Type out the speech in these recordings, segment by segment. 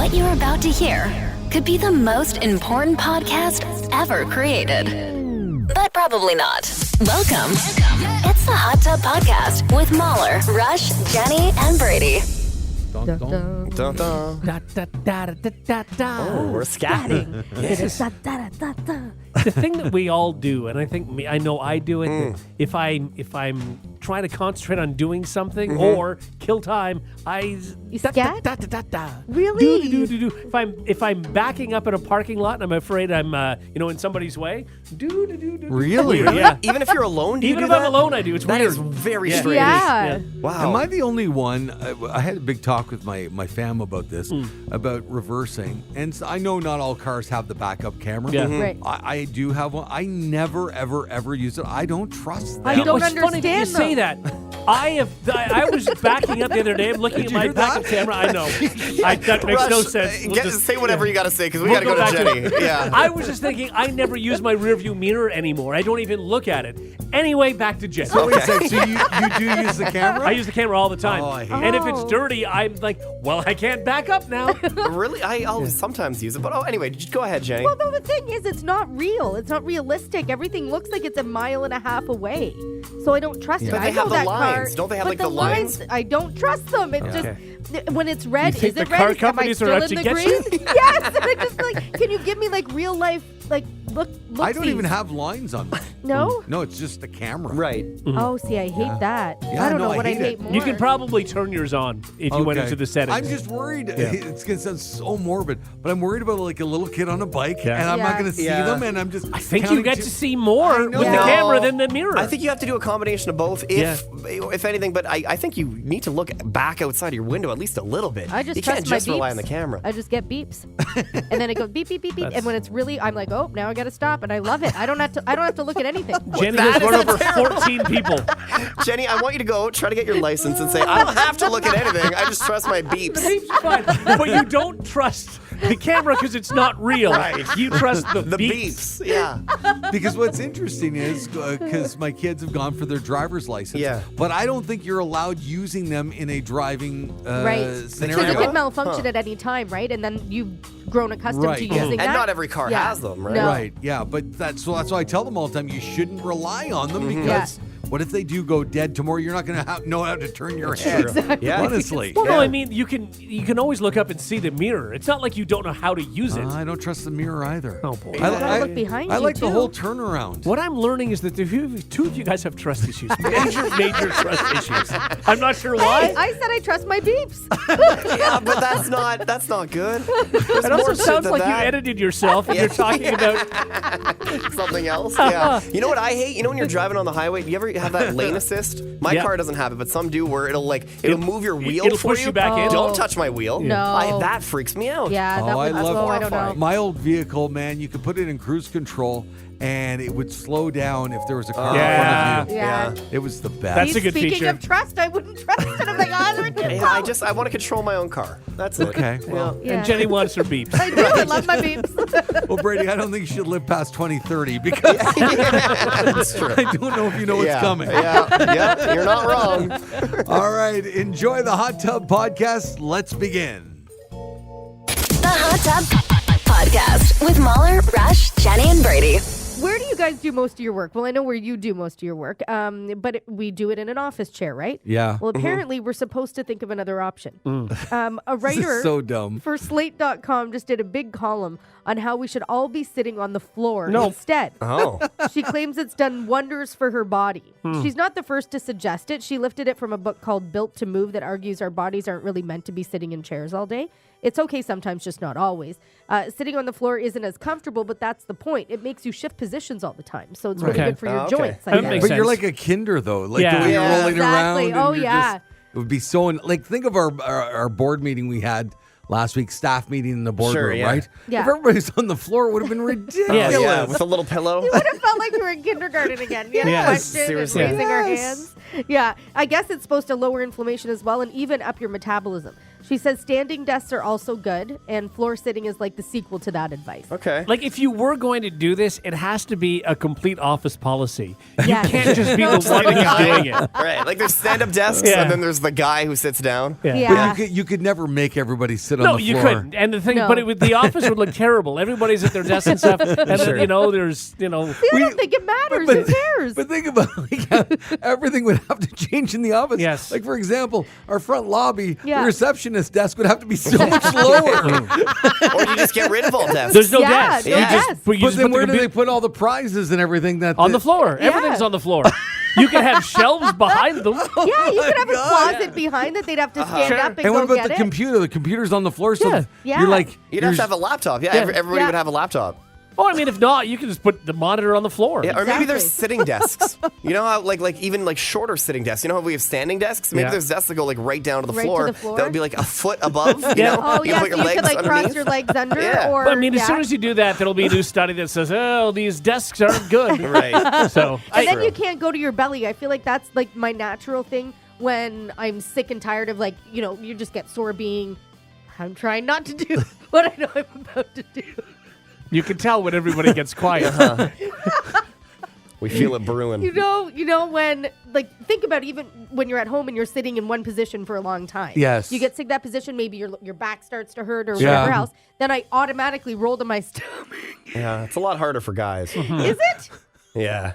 What you're about to hear could be the most important podcast ever created. But probably not. Welcome. It's the Hot Tub Podcast with Mahler, Rush, Jenny, and Brady. Dun, dun. Dun, dun. Da, da, da, da, da, da. Oh, we're scatting. Yes. The thing that we all do, and I know I do it. That if I'm trying to concentrate on doing something or kill time, You scat? Really? Do. If I'm backing up in a parking lot and I'm afraid I'm in somebody's way. Really? Yeah. Even if you're alone, do you Even do if I'm that? alone, I do. It's That weird. is very Yeah. strange. Yeah. Wow. Am I the only one? I had a big talk with my fam about this, about reversing. And so I know not all cars have the backup camera. Yeah. Right. I do have one. I never, ever use it. I don't trust them. I don't It's funny that you understand say that. I was backing up the other day. I'm looking at you my hear that? backup camera. I know. That makes no Rush, sense. We'll just- say whatever you got to say because we We'll got to go back to Jenny. Yeah. I was just thinking, I never use my rearview mirror anymore. I don't even look at it. Anyway, back to Jenny. Wait a second. So you do use the camera? I use the camera all the time. Oh, I hate and if it. it's dirty, I'm like, well, I can't back up now. Really? I'll sometimes use it. But anyway, just go ahead, Jenny. Well, no, the thing is, it's not real. It's not realistic. Everything looks like it's a mile and a half away. So I don't trust it. But they I know have the that lines. car, Don't they have, but like, the lines? I don't trust them. It Okay. just, when it's red, You think is it the car red? Am I companies are still out in to the get green? you? Yes. And I just like, can you give me like real life, like look? I don't even have lines on mine. No? No, it's just the camera. Right. Oh, see, I hate that. Yeah, I don't no, know I what I hate hate it. more. You can probably turn yours on if you went Okay. into the settings. I'm just worried. It's going to sound so morbid, but I'm worried about like a little kid on a bike, Yeah. and I'm not Yeah. going to see Yeah. them, and I'm just. I think you counting get to- to see more I with know. the No. camera than the mirror. I think you have to do a combination of both, if anything. But I think you need to look back outside your window at least a little bit. I just you trust can't my just rely on beeps. the camera. I just get beeps, and then it goes beep beep beep beep. And when it's really, I'm like, oh, now I got to stop, and I love it. I don't have to look at anything. Jenny That has is run a over terrible- 14 people. Jenny, I want you to go try to get your license and say, I don't have to look at anything. I just trust my beeps. Fine. But you don't trust the camera because it's not real. Right. You trust the The beeps. beeps. Yeah. Because what's interesting is because my kids have gone for their driver's license, Yeah. but I don't think you're allowed using them in a driving Right. Because scenario. it could malfunction at any time, right? And then you've grown accustomed Right. to Yeah. using And that. not every car Yeah. has them, right? No. Right, yeah, but that's why I tell them all the time, you shouldn't rely on them Mm-hmm. because what if they do go dead tomorrow? You're not going to know how to turn your head. Exactly. Yeah. Honestly. Well, no, Yeah. I mean, you can always look up and see the mirror. It's not like you don't know how to use it. I don't trust the mirror either. Oh, boy. You gotta look behind I you, like the too. whole turnaround. What I'm learning is that the two of you guys have trust issues. Major trust issues. I'm not sure why. Hey, I said I trust my beeps. Yeah, but that's not good. There's It also more to sounds than like that. you edited yourself and you're talking about... Something else? Yeah. You know what I hate? You know when you're driving on the highway, do you ever have that lane assist? My Yeah. car doesn't have it, but some do where it'll move your wheel it'll for push you back in. Don't touch my wheel. No. that freaks me out. Yeah, that Oh, I would love I don't know. my old vehicle, man. You could put it in cruise control, and it would slow down if there was a car Yeah. in front of you. Yeah. It was the best. That's a good Speaking feature. of trust, I wouldn't trust it. I'm like, oh, they're too Yeah, I want to control my own car. That's it. Okay, well, Yeah. And Jenny wants her beeps. I do. I love my beeps. well, Brady, I don't think you should live past 2030 because That's true. I don't know if you know what's coming. Yeah, you're not wrong. All right, enjoy the Hot Tub Podcast. Let's begin. The Hot Tub Podcast with Mahler, Rush, Jenny, and Brady. Where do you guys do most of your work? Well, I know where you do most of your work, but we do it in an office chair, right? Yeah. Well, apparently we're supposed to think of another option. A This writer is so dumb. for Slate.com just did a big column on how we should all be sitting on the floor No. instead. Oh. She claims it's done wonders for her body. She's not the first to suggest it. She lifted it from a book called Built to Move that argues our bodies aren't really meant to be sitting in chairs all day. It's okay sometimes, just not always. Sitting on the floor isn't as comfortable, but that's the point. It makes you shift positions all the time. So it's really Okay. good for your Okay. joints. I That guess. makes But sense. you're like a kinder, though. Like Yeah. the way Yeah. you're rolling Exactly. around. Oh, and you're yeah. just- it would be so... like, think of our board meeting we had last week, staff meeting in the boardroom, Sure, yeah. right? Yeah. If everybody's on the floor, it would have been ridiculous. Yes. Yeah, with a little pillow. It would have felt like we were in kindergarten again. You had Yes, a question and seriously. raising our Yes. hands. Yeah, I guess it's supposed to lower inflammation as well and even up your metabolism. She says standing desks are also good, and floor sitting is like the sequel to that advice. Okay. Like, if you were going to do this, it has to be a complete office policy. Yes. You can't just be the one who's doing it. Right. Like there's stand-up desks, Yeah. and then there's the guy who sits down. Yeah. But you could never make everybody sit on No, the you floor. couldn't. And the thing, No. but the office would look terrible. Everybody's at their desk and stuff, and then there's I don't think it matters. Who cares? But think about everything would have to change in the office. Yes. Like, for example, our front lobby, Yeah. the receptionist desk would have to be so much lower. Or you just get rid of all desks. There's no Yeah, desk. no You desk. just, you But just then put where the do they put all the prizes and everything that on the floor. Yeah. Everything's on the floor. You can have shelves behind them. Yeah, you could have a closet behind that they'd have to stand Sure. up and And go what about get the it. computer? The computer's on the floor, so Yeah. Yeah. you're like You'd have to have a laptop. Yeah, Yeah. everybody Yeah. would have a laptop. Oh, I mean, if not, you can just put the monitor on the floor. Yeah, or maybe there's Exactly. sitting desks. You know how like even like shorter sitting desks. You know how we have standing desks? Maybe Yeah. there's desks that go like right down to the Right to floor. the floor? That would be like a foot above. You Yeah. know? Oh, you yeah, put so your you legs could like cross underneath. your legs under Yeah. or But I mean, as yeah. soon as you do that, there'll be a new study that says, oh, these desks aren't good. Right. So, And then you can't go to your belly. I feel like that's like my natural thing when I'm sick and tired of like, you just get sore being, I'm trying not to do what I know I'm about to do. you can tell when everybody gets quiet. We feel it brewing. You know when, like, think about even when you're at home and you're sitting in one position for a long time. Yes. You get sick of that position, maybe your back starts to hurt or Yeah. whatever else. Then I automatically roll to my stomach. Yeah, it's a lot harder for guys. Is it? Yeah.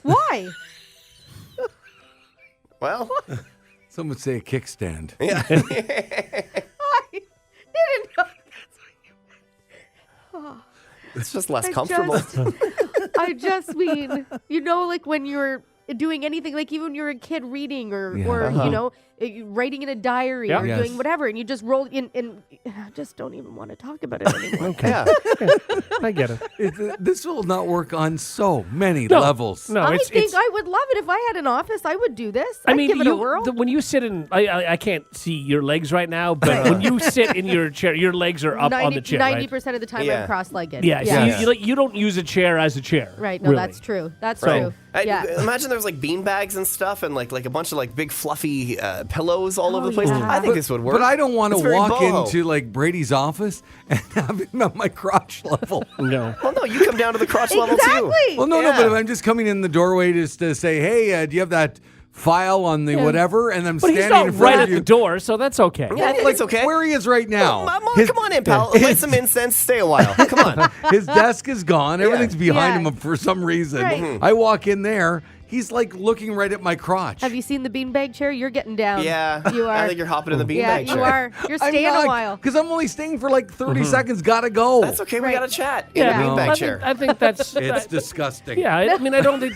Why? Well, some would say a kickstand. yeah. I didn't know. It's just less comfortable. I just mean, like when you're doing anything, like even when you're a kid reading or writing in a diary Yeah. or Yes. doing whatever, and you just roll in, and I just don't even want to talk about it anymore. Yeah. I get it. This will not work on so many No. levels. No, I it's think I would love it if I had an office. I would do this. I I'd mean, give it a whirl. when you sit in, I can't see your legs right now, but when you sit in your chair, your legs are up on the chair, right? 90% of the time Yeah. I'm cross-legged. Yeah, Yeah. so you don't use a chair as a chair. Right. No, really. that's true. That's Right. true. I- Yeah. Imagine there's like bean bags and stuff and like a bunch of like big fluffy pillows all over the place. yeah. I think this would work. But I don't want to It's very walk boho. into like Brady's office and have him at my crotch level. No. Well, no, you come down to the crotch level too. Exactly. Well, no, Yeah. but if I'm just coming in the doorway just to say, hey, do you have that file on the whatever? And I'm But he's standing not in front right of at you. the door, so that's okay. Yeah, I think it's okay. Where he is right now. Mom, His- come on in, pal. Light some incense. Stay a while. Come on. His desk is gone. Everything's behind Yeah. him for some reason. Right. Mhm. I walk in there. He's like looking right at my crotch. Have you seen the beanbag chair? You're getting down. Yeah. You are. I think you're hopping in the beanbag yeah, chair. you are. You're staying a while. Because I'm only staying for like 30 seconds. Gotta go. That's okay. We Right. got to chat in Yeah, a beanbag I chair. think, I think that's. It's disgusting. Yeah, I mean, I don't think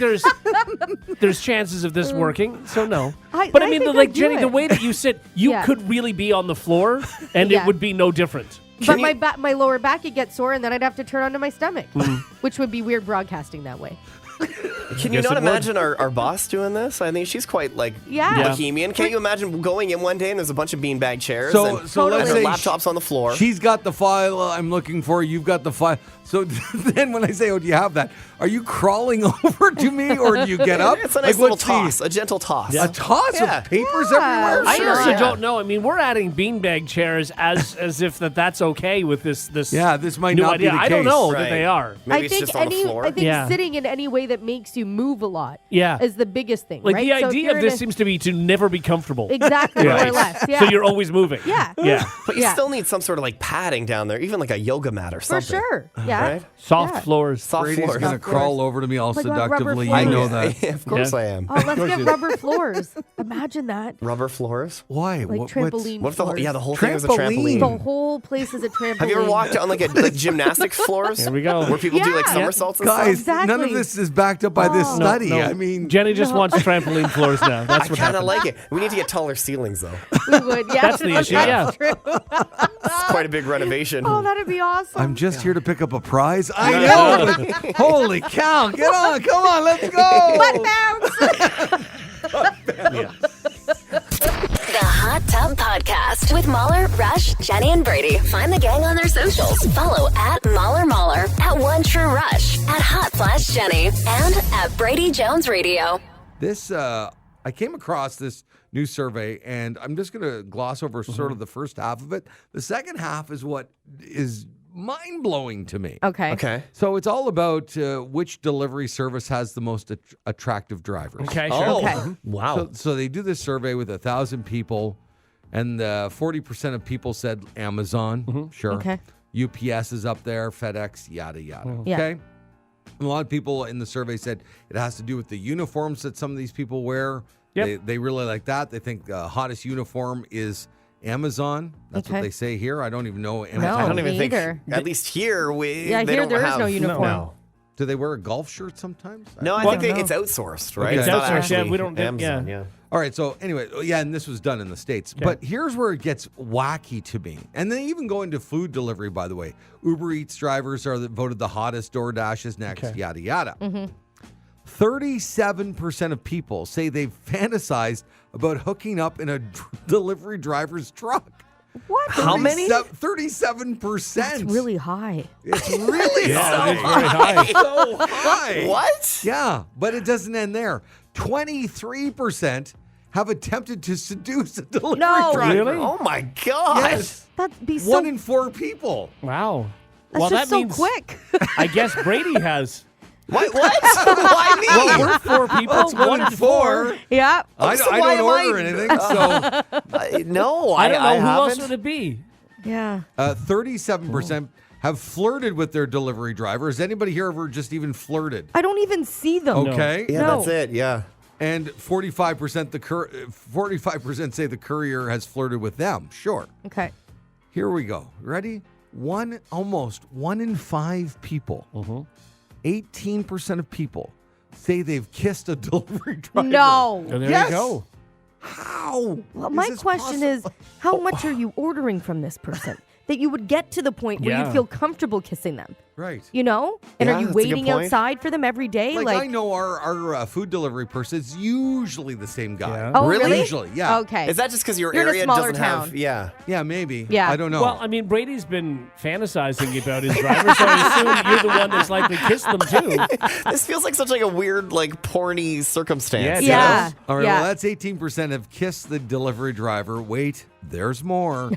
there's chances of this working, so no. I But I mean, think like I'd do Jenny, the it. way that you sit, you Yeah. could really be on the floor, and Yeah. it would be no different. But you- my lower back would get sore, and then I'd have to turn onto my stomach, which would be weird broadcasting that way. Can you Yes, not it would. imagine our boss doing this? I think she's quite like Yeah. Yeah. bohemian. Can't you imagine going in one day and there's a bunch of beanbag chairs So, and so let's her say laptops on the floor? She's got the file I'm looking for. You've got the file. So then when I say, "Oh, do you have that?" Are you crawling over to me, or do you get up? It's a nice little what's the- toss, a gentle toss. A toss Yeah. of papers Yeah. everywhere. I Sure, also yeah. don't know. I mean, we're adding beanbag chairs as if that's okay with this. Yeah, this might new not be idea. the I don't case. know Right. that they are. Maybe I it's think just on the floor. I think Yeah. sitting in any way that makes you move a lot Yeah. is the biggest thing, Like right? the So if idea you're of in this a- seems to be to never be comfortable. exactly more Right. or less. Yeah. So you're always moving. Yeah. Yeah. But you Yeah. still need some sort of like padding down there, even like a yoga mat or for something. sure. Yeah. Right? Soft Yeah. floors. Soft Brady's floors. gonna crawl over to me all Like rubber seductively. floors. You know I- that. of course Yeah. I am. Oh, let's get rubber floors. Imagine that. Rubber floors. Why? Like What's- trampoline What if the whole, floors. yeah, the whole thing is a Trampoline. trampoline. The whole place is a trampoline. Have you ever walked on like gymnastics floors? Here we go. Where people do like Yeah. somersaults and Guys, stuff? none of Exactly. this is backed up by this Oh. study. No. I mean, Jenny just wants trampoline floors now. That's I what kind of happened. like it. We need to get taller ceilings though. We would. Yeah. That's the issue. Yeah. true. It's quite a big renovation. Oh, that'd be awesome. I'm just here to pick up a prize. I know. but holy cow! Get on! Come on! Let's go! Butt bounce. The Hot Tub Podcast with Mahler, Rush, Jenny, and Brady. Find the gang on their socials. Follow at Mahler, at One True Rush, at Hot Flash Jenny, and at Brady Jones Radio. This I came across this new survey, and I'm just going to gloss over sort of the first half of it. The second half is what is mind-blowing to me. Okay. So it's all about which delivery service has the most attractive drivers. Okay, sure. Oh, Okay. wow. So they do this survey with 1,000 people, and 40% of people said Amazon. Sure. Okay. UPS is up there, FedEx, yada, yada. Yeah. Okay. And a lot of people in the survey said it has to do with the uniforms that some of these people wear. Yep. They really like that. They think the hottest uniform is Amazon. That's what Okay. they say here. I don't even know I Amazon. don't even Me think, either. at least here, they here don't there is have, no uniform. No. Do they wear a golf shirt sometimes? No, I Well, think no. it's outsourced, right? Okay. It's It's not outsourced, yeah, actually we don't do- Amazon, yeah. yeah. All right, so anyway, yeah, and this was done in the States. Okay. But here's where it gets wacky to me. And they even go into food delivery, by the way. Uber Eats drivers are voted the hottest, DoorDash is next, Okay. yada, yada. 37% of people say they've fantasized about hooking up in a delivery driver's truck. What? How many? 37%. That's really high. It's really Yeah, it is so very high. so high. What? Yeah, but it doesn't end there. 23% have attempted to seduce a delivery No. driver. Really? Oh my God. Yes. That'd be so. 1 in 4 people. Wow. That's well, just that so means quick. I guess Brady has. What? Why me? Well, we're 4 people. It's 1 in 4. Yeah. I so don't why am order I- anything, so No, I don't know. Who else haven't. would it be? Yeah. 37% have flirted with their delivery driver. Has anybody here ever just even flirted? I don't even see them. Okay. Yeah, No. that's it. Yeah. And 45% say the courier has flirted with them. Sure. Okay. Here we go. Ready? Almost 1 in 5 people, 18% of people say they've kissed a delivery driver. No. So there Yes. you go. How? Well, my question is, how much are you ordering from this person that you would get to the point where you Yeah. feel comfortable kissing them? Right. You know? And Yeah, are you that's a good waiting point. outside for them every day? Like I know our food delivery person is usually the same guy. Yeah. Oh, Really? Usually, yeah. Okay. Is that just because your You're in a area smaller doesn't town. have? Yeah. Yeah, maybe. Yeah. I don't know. Well, I mean, Brady's been fantasizing about his driver, so I assume you're the one that's likely kissed them too. This feels like such like a weird, like porny circumstance. Yeah, it you know? Yeah. All right, yeah. well, that's 18% have kissed the delivery driver. Wait, there's more.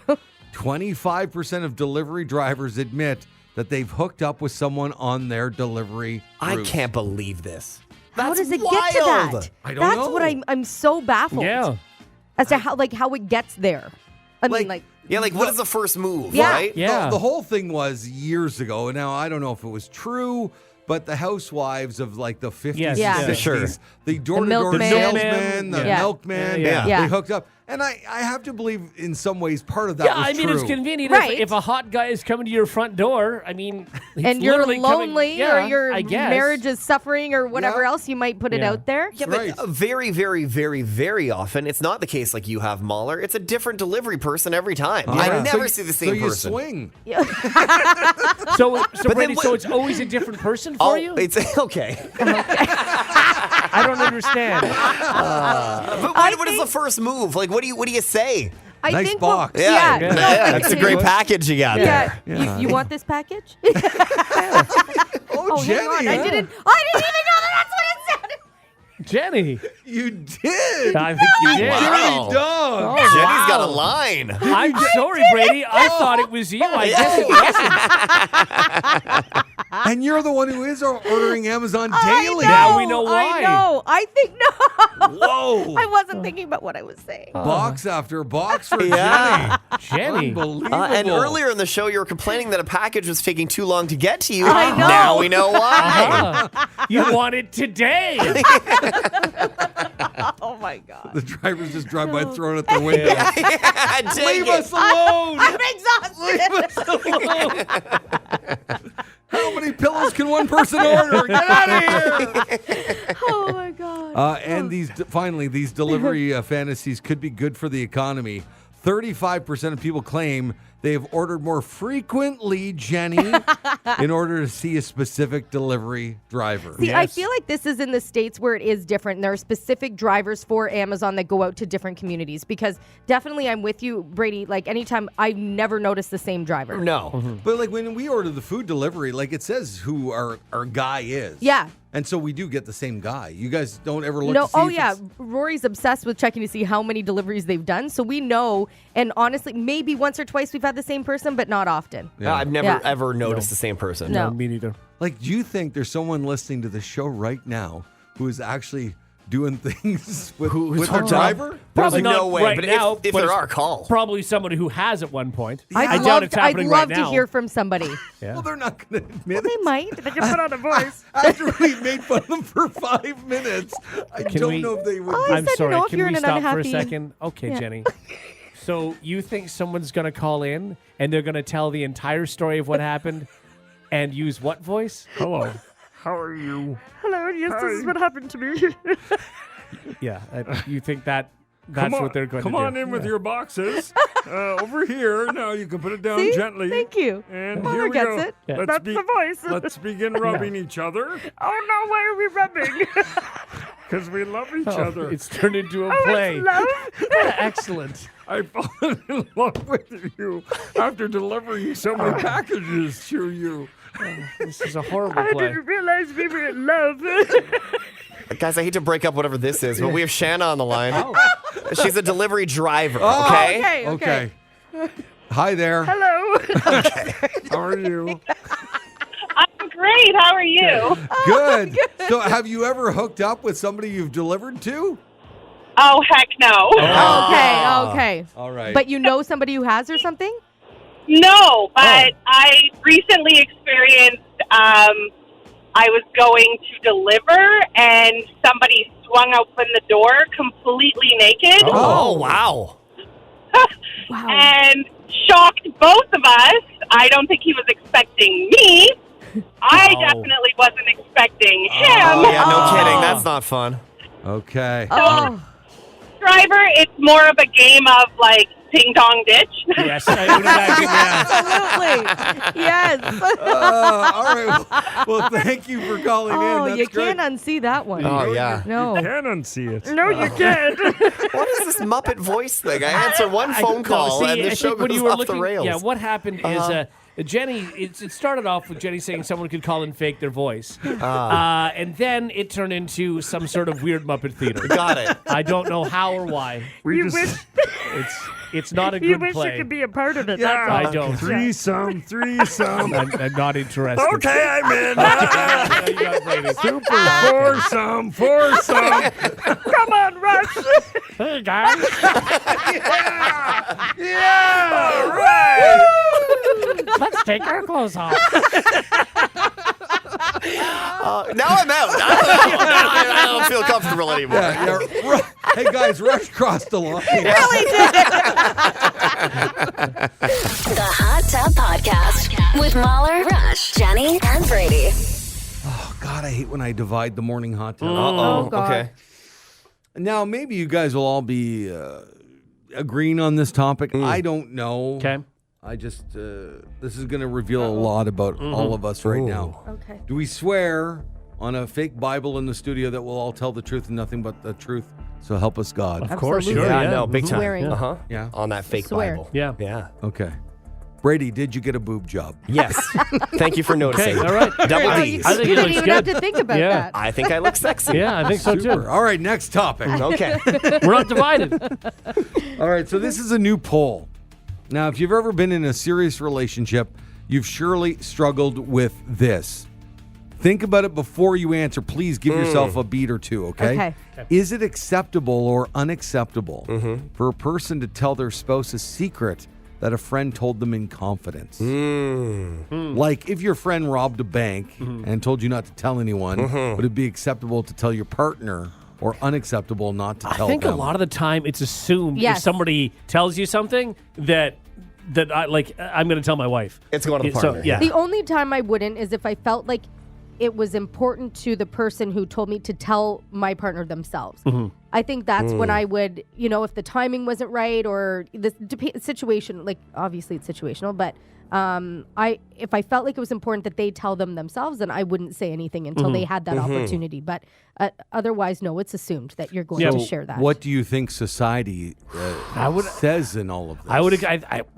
25% of delivery drivers admit that they've hooked up with someone on their delivery I route. can't believe this. How That's does it wild. get to that? I don't That's know. what I'm so baffled. Yeah. As to how it gets there. I mean, like Yeah, like what is the first move, Yeah. right? Yeah. The whole thing was years ago. Now, I don't know if it was true, but the housewives of like the 50s Yes, Yeah. and 60s, sure. the door-to-door milkman. salesman, the Yeah. milkman, Yeah. Yeah. they hooked up. And I have to believe in some ways part of that Yeah, was I mean, true. it's convenient Right. if a hot guy is coming to your front door. I mean, he's and you're literally coming- lonely yeah, or your I guess. marriage is suffering or whatever Yeah. else you might put it Yeah. out there. Yeah, Right. but very, very, very, very often, it's not the case like you have, Mahler. It's a different delivery person every time. I Yeah. never So- see the same so you person. swing. So then Brady, what- so it's always a different person Oh, for you? it's okay. I don't understand. But what is the first move? Like, what do you say? I Nice think box. What, Yeah, no, that's a like, great package you got Yeah. there. You want this package? Oh, Hang Jenny. on. I didn't even know that's what it sounded. Jenny, You did. I think you did. Wow. Dirty dog. Oh, Jenny's wow. got a line. I'm sorry, Brady. I thought it was you. I guess it wasn't. And you're the one who is ordering Amazon I daily. know, Now we know why. I know. I think no. Whoa. I wasn't thinking about what I was saying. Box after box for Yeah. Jenny. Jenny. Unbelievable. And earlier in the show, you were complaining that a package was taking too long to get to you. I know. Now we know why. You want it today. Oh my god. The drivers just drive by throwing it their window. Yeah, take Leave it. us alone. I'm exhausted. How many pillows can one person order? Get out of here. Oh my god. And finally, these delivery fantasies could be good for the economy. 35% of people claim they have ordered more frequently, Jenny, in order to see a specific delivery driver. See, I Yes. feel like this is in the States where it is different. And there are specific drivers for Amazon that go out to different communities because definitely I'm with you, Brady. Like anytime I never notice the same driver. No. But like when we order the food delivery, like it says who our guy is. Yeah. And so we do get the same guy. You guys don't ever look No, to see oh if yeah. it's- Rory's obsessed with checking to see how many deliveries they've done. So we know, and honestly, maybe once or twice we've had the same person, but not often. Yeah. I've never Yeah. ever noticed the same person. No. Me neither. Like, do you think there's someone listening to the show right now who is actually doing things with their driver? There's Probably no not way. right but now, if but there it's are, call. Probably somebody who has at one point. I'd doubt it's love happening right to now. hear from somebody. Yeah. Well, they're not going to admit They it. might. They can put on a voice. After we made fun of them for 5 minutes, I Can don't we- know if they would. Oh, I I'm said sorry. no if Can you're we in an stop for a unhappy- second? Okay, Yeah. Jenny. So you think someone's going to call in and they're going to tell the entire story of what happened and use what voice? Hello. How are you? Hello, yes, this is what happened to me. Yeah. You think that's what they're going to do? Come on in with your boxes. Over here. Now you can put it down See? gently. Thank you. And Mother here we gets go. it. Yeah. Let's That's the voice. Let's begin rubbing each other Oh no, why are we rubbing? because we love each Oh, other. it's turned into a Oh, play. it's love? Excellent. I've fallen in love with you after delivering so many packages to you. This is a horrible play. realize we were in love. Guys, I hate to break up whatever this is, but we have Shanna on the line. Oh. She's a delivery driver, Oh, okay? Okay. Hi there. Hello. How are you? I'm great. How are you? Good. So, have you ever hooked up with somebody you've delivered to? Oh, heck no. Okay. All right. But you know somebody who has or something? No, but I recently experienced, I was going to deliver and somebody swung open the door completely naked Oh, wow. Wow. and shocked both of us. I don't think he was expecting me. I Oh. definitely wasn't expecting him. Oh, yeah, no Oh. kidding. That's not fun. Okay. Oh. Driver, it's more of a game of like ding dong ditch. Yes, I would imagine. Absolutely. Yes. All right. Well, thank you for calling in. Oh, That's you great. can't unsee that one. Oh, yeah. No. Can unsee it. No, you can't. What is this Muppet voice thing? I answer one phone No, call see, and I the show think when goes you were off looking, the rails. yeah, what happened is Jenny. It started off with Jenny saying someone could call and fake their voice, and then it turned into some sort of weird Muppet theater. Got it. I don't know how or why. We just It's not a good play. be a part of it. yeah. I don't. Threesome. I'm not interested. Okay, I'm in. You got Brady. Super foursome. Come on, Rush. Hey guys. All right. Let's take our clothes off. Now I'm out. I don't feel comfortable anymore. Yeah. Hey, guys, Rush crossed the line. The Hot Tub Podcast with Mahler, Rush, Jenny, and Brady. Oh, God, I hate when I divide the morning hot tub. Uh-oh. God. Okay. Now, maybe you guys will all be agreeing on this topic. I don't know. Okay. I just, this is going to reveal a lot about all of us right now. Okay. Do we swear on a fake Bible in the studio that we'll all tell the truth and nothing but the truth? So help us God. Of course, Absolutely. sure. Yeah, Yeah, no, big time. Swearing. Uh-huh. Yeah. On that fake Swear. Bible. Yeah. Yeah. Okay. Brady, did you get a boob job? Yes. Thank you for noticing. Okay, all right. Double Oh, D's. I think you it didn't looks even have good. to think about Yeah. that. I think I look sexy. Yeah, I think so Super. too. All right, next topic. Okay. We're not divided. All right, so this is a new poll. Now, if you've ever been in a serious relationship, you've surely struggled with this. Think about it before you answer. Please give yourself a beat or two, okay? Okay. Is it acceptable or unacceptable for a person to tell their spouse a secret that a friend told them in confidence? Like if your friend robbed a bank and told you not to tell anyone, would it be acceptable to tell your partner or unacceptable not to tell I think them? a lot of the time it's assumed if Yes. somebody tells you something that I'm going to tell my wife. It's going to the So, partner. yeah. The only time I wouldn't is if I felt like it was important to the person who told me to tell my partner themselves. I think that's when I would, if the timing wasn't right or the situation, like obviously it's situational, but If I felt like it was important that they tell them themselves, then I wouldn't say anything until they had that opportunity. But otherwise, no, it's assumed that you're going to share that. What do you think society says in all of this?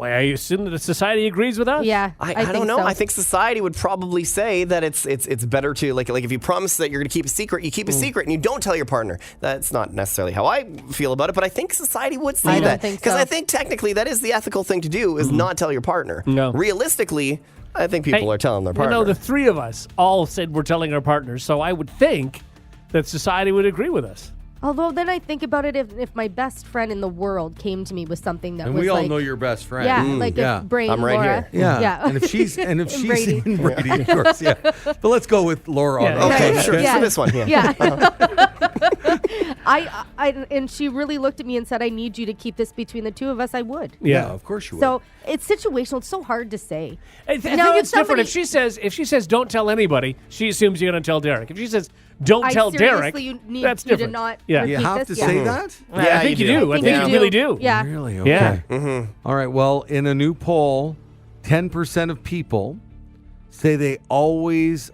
I assume that the society agrees with us. Yeah, I think don't know. so. I think society would probably say that it's better to like if you promise that you're going to keep a secret, you keep a secret and you don't tell your partner. That's not necessarily how I feel about it, but I think society would say I that don't think because so. I think technically that is the ethical thing to do is not tell your partner. No. Realistically, I think people are telling their partner. You know, the three of us all said we're telling our partners, so I would think that society would agree with us. Although then I think about it, if my best friend in the world came to me with something that And was we all like, know your best friend. yeah, like yeah. if Brady, I'm right Laura, here. Yeah. And if she's Brady. in Brady, of course, yeah. But let's go with Laura. Yeah. on Okay, that. sure. Yeah. For this one, yeah. Yeah. And she really looked at me and said, I need you to keep this between the two of us. I would. Yeah, of course you would. So it's situational. It's so hard to say. I think Now, if it's different. somebody- If she says don't tell anybody, she assumes you're going to tell Derek. If she says don't tell Derek, seriously need that's you to different. not Yeah. repeat you have this? to say that? I think you do. I think you really do. Yeah. Really? Okay. Yeah. All right. Well, in a new poll, 10% of people say they always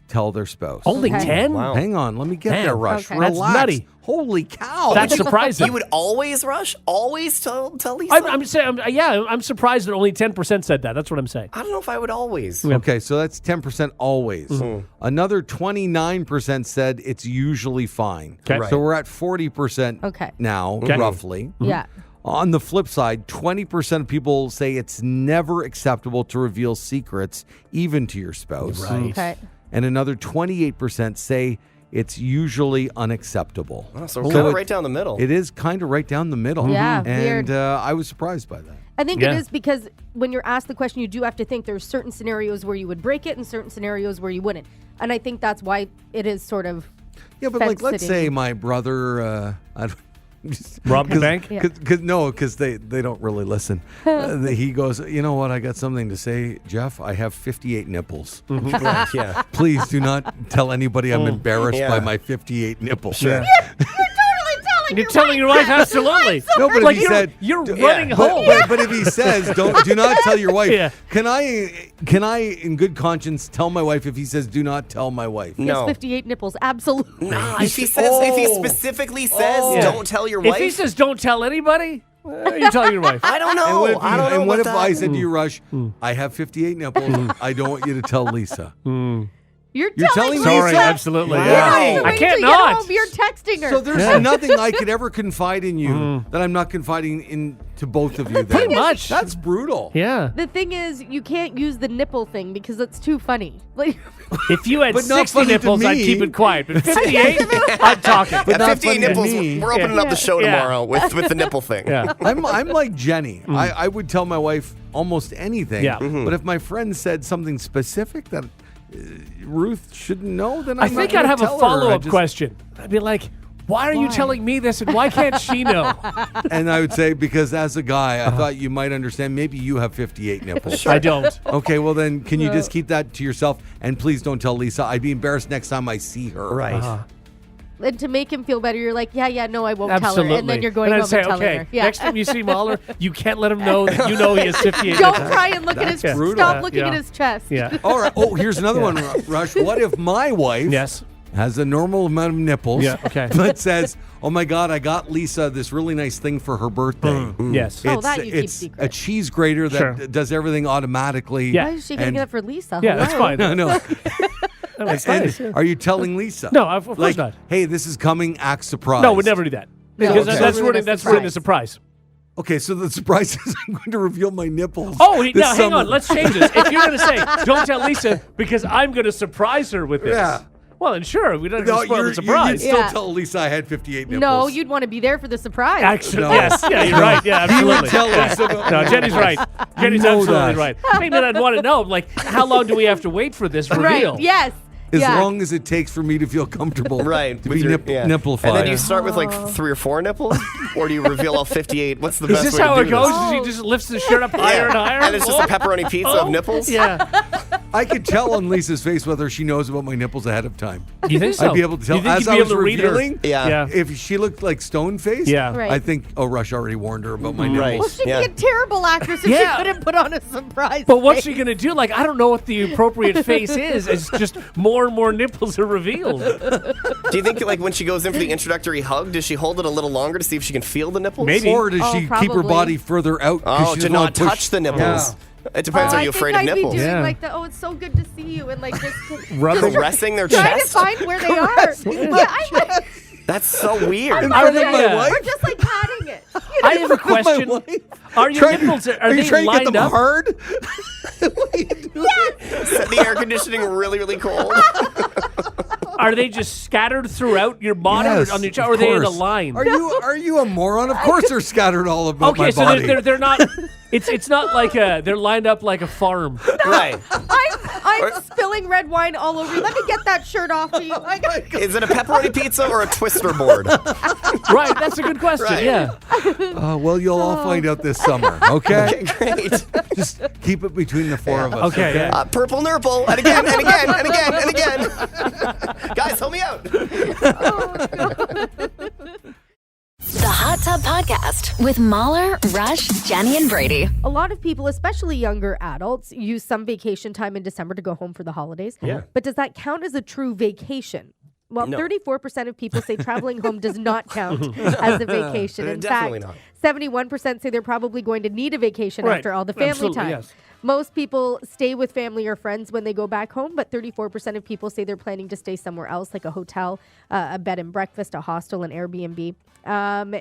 tell their spouse. Only Okay. 10? Wow. Hang on. Let me get Damn. there, Rush. Okay. That's Relax. nutty. Holy cow. That's surprising. You would always rush? Always tell Lisa? I'm saying, I'm surprised that only 10% said that. That's what I'm saying. I don't know if I would always. Okay, so that's 10% always. Another 29% said it's usually fine. Okay. Right. So we're at 40% Okay. now, Okay. roughly. Yeah. On the flip side, 20% of people say it's never acceptable to reveal secrets, even to your spouse. Right. Okay. And another 28% say it's usually unacceptable. Oh, so we're kind of right down the middle. It is kind of right down the middle. Yeah, And weird. I was surprised by that. I think Yeah. it is because when you're asked the question, you do have to think there's certain scenarios where you would break it and certain scenarios where you wouldn't. And I think that's why it is sort of Yeah, but like, let's fence-sitting. say my brother, Rob the bank? Yeah. Because they don't really listen. He goes, you know what? I got something to say, Jeff. I have 58 nipples. Right, yeah. Please do not tell anybody I'm embarrassed Yeah. by my 58 nipples. Sure. You're telling your wife, absolutely. No, but Like if he said you're running but, home. but if he says, do not tell your wife. Yeah. Can I in good conscience tell my wife if he says do not tell my wife? He has No. 58 nipples. Absolutely. Nah, if he specifically says, don't tell your wife. If he says don't tell anybody, you tell your wife. I don't know. I don't know. And what if about I that. said to you, Rush, I have 58 nipples. I don't want you to tell Lisa. You're telling Lisa. me Sorry, absolutely. Wow. Yeah. You're I waiting can't till you get not. home, you're texting her. So there's nothing I could ever confide in you that I'm not confiding in to both of you. Then. Pretty much. That's brutal. Yeah. The thing is, you can't use the nipple thing because it's too funny. Like, If you had But not 60 funny to nipples, I'd me. keep it quiet. But 58, I'm talking. But At not 58 funny to nipples, me. we're opening up the show Yeah. tomorrow with the nipple thing. Yeah. I'm like Jenny. I would tell my wife almost anything. Yeah. But if my friend said something specific that Ruth shouldn't know, then I I'm think not I'd gonna have a tell her. I follow-up just- question. I'd be like, why are you telling me this and why can't she know? And I would say, because as a guy, I thought you might understand. Maybe you have 58 nipples. I don't. Okay, well then, can you just keep that to yourself? And please don't tell Lisa. I'd be embarrassed next time I see her. Right. and to make him feel better, you're like, yeah, no, I won't Absolutely. tell her. And then you're going I'd home say, and telling okay, her. Yeah. next time you see Mahler, you can't let him know that you know he has 58 Don't nipples. try and look at his That's brutal. Stop looking Yeah. at his chest. Yeah. All right. Oh, here's another one, Rush. What if my wife Yes. has a normal amount of nipples, Yeah, okay. but says, oh my God, I got Lisa this really nice thing for her birthday. Yes. Oh, that you keep it's secret. a cheese grater that Sure. does everything automatically. Yeah. Why is she getting And- it for Lisa? Yeah, that's Hello? fine. No. That's And nice. are you telling Lisa? No, of course like, not. hey, this is coming, act surprise. No, we'd never do that. No, Because okay. that's Ruin ruining the that's ruining the surprise. Okay, so the surprise is I'm going to reveal my nipples. Oh, this now hang summer. on. Let's change this. If you're going to say, don't tell Lisa because I'm going to surprise her with this. Yeah. Well, then sure. We don't have No, to spoil the you'd surprise. still Yeah. tell Lisa I had 58 nipples. No, you'd want to be there for the surprise. Actually, No. yes. Yeah, you're right. Yeah, absolutely. tell Yeah. Lisa about- No, Jenny's right. Jenny's know absolutely that. right. I think that I'd want to know, like, how long do we have to wait for this reveal? Right. Yes. As yeah. long as it takes for me to feel comfortable. Right. To with be your- nipplified. And then you start with like 3 or 4 nipples? Or do you reveal all 58? What's the Is best this way to how do it goes? this? He just lifts the shirt up higher and higher? And it's just a pepperoni pizza of nipples? Yeah. I could tell on Lisa's face whether she knows about my nipples ahead of time. You think so? I'd be able to tell. You think As you'd I be was able to read her? revealing, Yeah. if she looked like stone-faced, Yeah. Right. I think, Rush already warned her about my Right. nipples. Well, she'd Yeah. be a terrible actress if Yeah. she couldn't put on a surprise. But what's face. she going to do? Like, I don't know what the appropriate face is. It's just more and more nipples are revealed. Do you think like when she goes in for the introductory hug, does she hold it a little longer to see if she can feel the nipples? Maybe. Or does Oh, she keep her probably. body further out? 'cause Oh, she to doesn't wanna not push- touch the nipples. It depends. Are you afraid I of think I'd nipples? be doing Yeah. like the, it's so good to see you, and like just Rubbing. Caressing their trying to chest? find where they are. Yeah, That's so weird. Are they, or just like patting it. I have a question. Are your nipples, are you they trying to get lined them up? hard? Set the air conditioning really, really cold. Are they just scattered throughout your body Yes, or on your chest, of or are they in a course. line? Are you a moron? Of course they're scattered all about Okay, my so body. they're not. It's not like they're lined up like a farm. Right. I'm spilling red wine all over you. Let me get that shirt off of you. Is it a pepperoni pizza or a twister board? Right, that's a good question. Right. Yeah. Well, you'll all find out this summer, okay? Okay, great. Just keep it between the four of us. Okay. Yeah. Purple nurple, and again, and again, and again, and again. Guys, help me out. The Hot Tub Podcast with Mahler, Rush, Jenny, and Brady. A lot of people, especially younger adults, use some vacation time in December to go home for the holidays. Yeah. But does that count as a true vacation? Well, No. 34% of people say traveling home does not count as a vacation. In Definitely fact, not. 71% say they're probably going to need a vacation Right. after all the family Absolutely, time. yes. Most people stay with family or friends when they go back home, but 34% of people say they're planning to stay somewhere else, like a hotel, a bed and breakfast, a hostel, an Airbnb.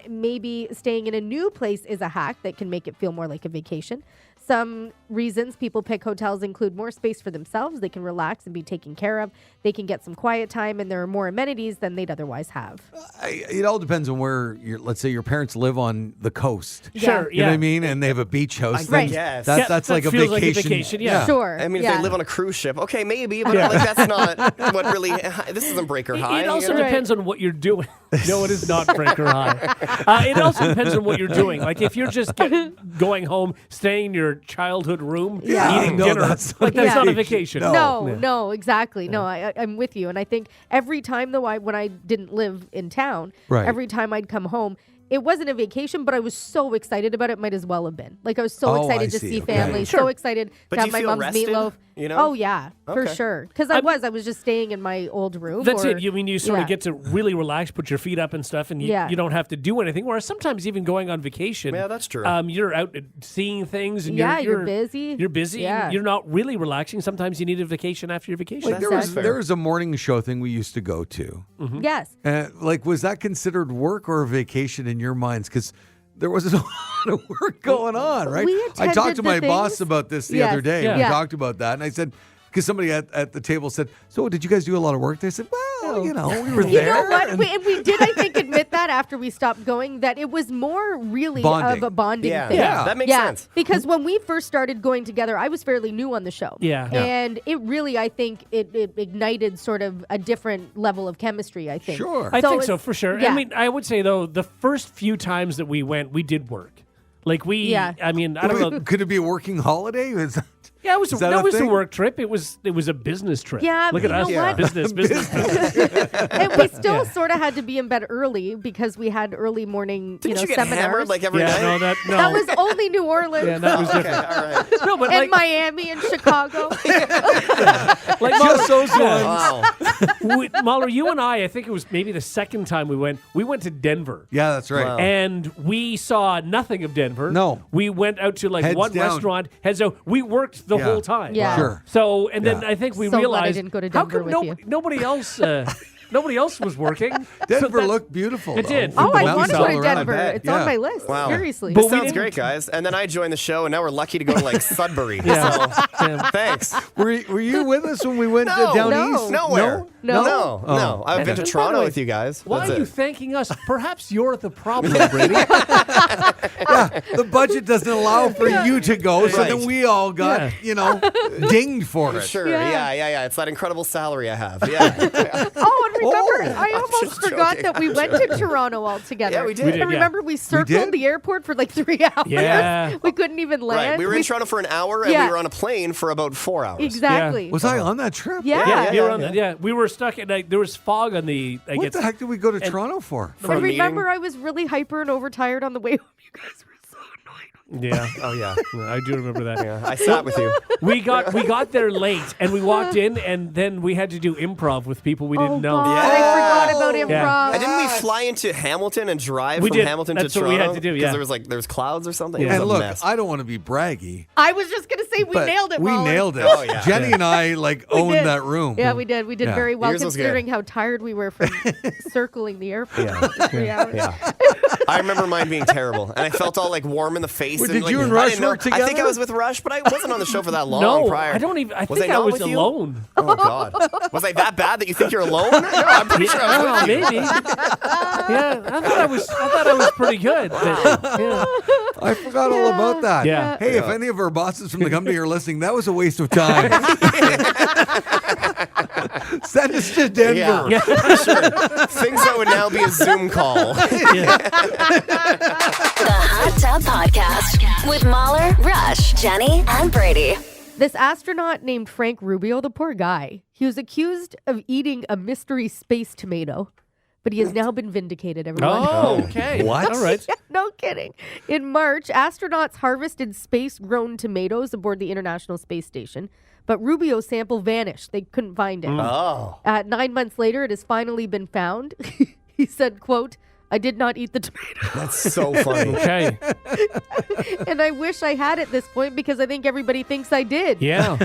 Maybe staying in a new place is a hack that can make it feel more like a vacation. Some reasons people pick hotels include more space for themselves. They can relax and be taken care of. They can get some quiet time, and there are more amenities than they'd otherwise have. It all depends on where, let's say your parents live on the coast. Sure. You know Yeah. what I mean? And they have a beach house. I then guess. That's that like a feels vacation. like a vacation, yeah. Sure. I mean, if yeah. they live on a cruise ship, okay, maybe, but like that's not what really. This isn't Breaker High. It also you know? depends on what you're doing. No, it is not Breaker High. It also depends on what you're doing. Like if you're just going home, staying in your childhood room, Yeah. eating No, dinner, that's like not that's not a vacation. vacation. No. No, exactly. No, I'm with you. And I think every time, though, when I didn't live in town, Right. every time I'd come home, it wasn't a vacation, but I was so excited about it. Might as well have been. Like I was so Oh, excited I to see. see Okay. family, Sure. so excited But to do have you my feel mom's rested, meatloaf. you know? Oh yeah, for Okay. sure. Because I was just staying in my old room. That's or- it. You sort yeah. of get to really relax, put your feet up and stuff, and Yeah. you don't have to do anything. Whereas sometimes even going on vacation, Yeah, that's true. You're out seeing things, and Yeah, you're you're busy. You're busy. Yeah. And you're not really relaxing. Sometimes you need a vacation after your vacation. Like there was a morning show thing we used to go to. Yes. Was that considered work or a vacation in your minds? Because there wasn't a lot of work going on, right? We I talked attended to the my boss things. about this the Yes. other day. Yeah. We Yeah. talked about that, and I said, because somebody at the table said, "So did you guys do a lot of work?" They said, "Well, we were You there." know what? and- We did, I think, admit that after we stopped going, that it was more really Bonding. of a bonding Yeah. thing. Yeah. That makes Yeah, sense. because when we first started going together, I was fairly new on the show. Yeah. Yeah. And it really, I think, it ignited sort of a different level of chemistry, I think. Sure. I think it's- so for sure. Yeah. I mean, I would say though, the first few times that we went, we did work. Like Yeah. I mean, I don't know. Could it be a working holiday? Yeah, it was. Is that No, a it was a thing? work trip. It was a business trip. Yeah, look but at you us. know what? Business. And we still sort of had to be in bed early because we had early morning, Didn't you get seminars. hammered like every Yeah, night? no, that no. That was only New Orleans. yeah, that was Okay, different. all right. No, but and like, Miami and Chicago. like Just those ones. Wow. Mahler, you and I think it was maybe the second time we went to Denver. Yeah, that's right. Wow. And we saw nothing of Denver. No. We went out to like Heads one down. restaurant. Heads out. We worked the Yeah. whole time. Yeah. Sure. So, and then Yeah. I think we So glad I realized didn't go to how Denver come with you. nobody else was working. Denver So that- looked beautiful. It though, did. with Oh, the I mountains want to all go to around. Denver. bet. It's Yeah. on my list. Wow. Seriously. But This we sounds didn't- great, guys. And then I joined the show, and now we're lucky to go to like Sudbury. Yeah. So Yeah. thanks. Were you with us when we went No, down no. east? Nowhere. No? No. Oh. I've been to And by the Toronto way, with you guys. Why That's are you it. thanking us? Perhaps you're the problem, Brady. The budget doesn't allow for you to go, so Right. then we all got, dinged for it. Sure. Yeah. Yeah. It's that incredible salary I have. Yeah. Oh, and remember, I almost just forgot joking. that we went to Toronto all together. Yeah, we did. We did, And yeah. remember, we circled did? the airport for like 3 hours. Yeah. We couldn't even land. Right. We were in Toronto for an hour, and Yeah. we were on a plane for about 4 hours. Exactly. Was I on that trip? Yeah. Yeah, you were yeah, on that. Yeah, we were stuck at there was fog on the. I What guess the heck did we go to Toronto for? For a I remember meeting. I was really hyper and overtired on the way home. You guys were so annoying. Yeah, Oh, yeah. I do remember that. Yeah, I sat with you. We got there late, and we walked in, and then we had to do improv with people we didn't know. God, Yeah. I forgot about improv. Yeah. And didn't we fly into Hamilton and drive We from did. Hamilton That's to what Toronto? we had to do, Because yeah. there was clouds or something. It Yeah. was And a look, mess. I don't want to be braggy, I was just going to say we but nailed it, we Rollins. nailed it. Oh, yeah. Jenny and I owned did. that room. Yeah, we did. We did Yeah. very well Yours was good. considering how tired we were from circling the airport for 3 hours. Yeah. I remember mine being terrible, and I felt all like warm in the face. Wait, and, did like, you and I Rush didn't know- work I think I together? was with Rush, but I wasn't on the show for that long No, prior. I don't even. I Was think I not was with you? alone. Oh God, was I that bad that you think you're alone? No, I'm pretty sure I was with you. Maybe. Yeah, I thought I was pretty good. But, yeah. I forgot all about that. Yeah. Hey, if any of our bosses from the company are listening, that was a waste of time. Send us to Denver. Yeah, sure. Things that would now be a Zoom call. The Hot Tub Podcast with Mahler, Rush, Jenny, and Brady. This astronaut named Frank Rubio, the poor guy, he was accused of eating a mystery space tomato, but he has now been vindicated, everyone. Oh, okay. What? All right. No kidding. In March, astronauts harvested space-grown tomatoes aboard the International Space Station, but Rubio's sample vanished. They couldn't find it. Oh, 9 months later, it has finally been found. He said, quote, "I did not eat the tomato." that's so funny. Okay. And I wish I had at this point because I think everybody thinks I did. Yeah.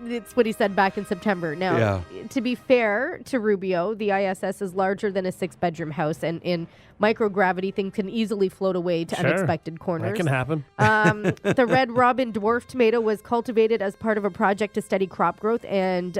It's what he said back in September. Now, Yeah. to be fair to Rubio, the ISS is larger than a 6-bedroom house, and in microgravity, things can easily float away to Sure. unexpected corners. That can happen. The red robin dwarf tomato was cultivated as part of a project to study crop growth and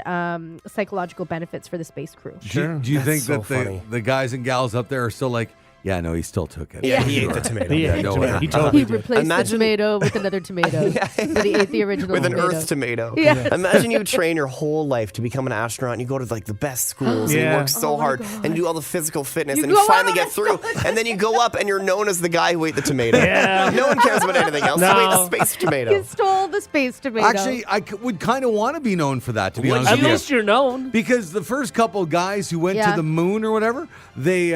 psychological benefits for the space crew. Do you think so that funny. the guys and gals up there are still like, yeah, no, he still took it. Yeah, he ate the tomato. Yeah, no he, way. he totally He did. replaced Imagine- the tomato with another tomato, but he ate the original With an tomato. earth tomato. Yeah. Imagine you train your whole life to become an astronaut and you go to like the best schools and Yeah. you work so Oh my hard God. and do all the physical fitness You and you go finally out get on through and then you go up and you're known as the guy who ate the tomato. Yeah. No one cares about anything else. No. You ate the space tomato. He stole the space tomato. Actually, I would kind of want to be known for that, to be Would honest At with you. least you're known. Because the first couple guys who went Yeah. to the moon or whatever, they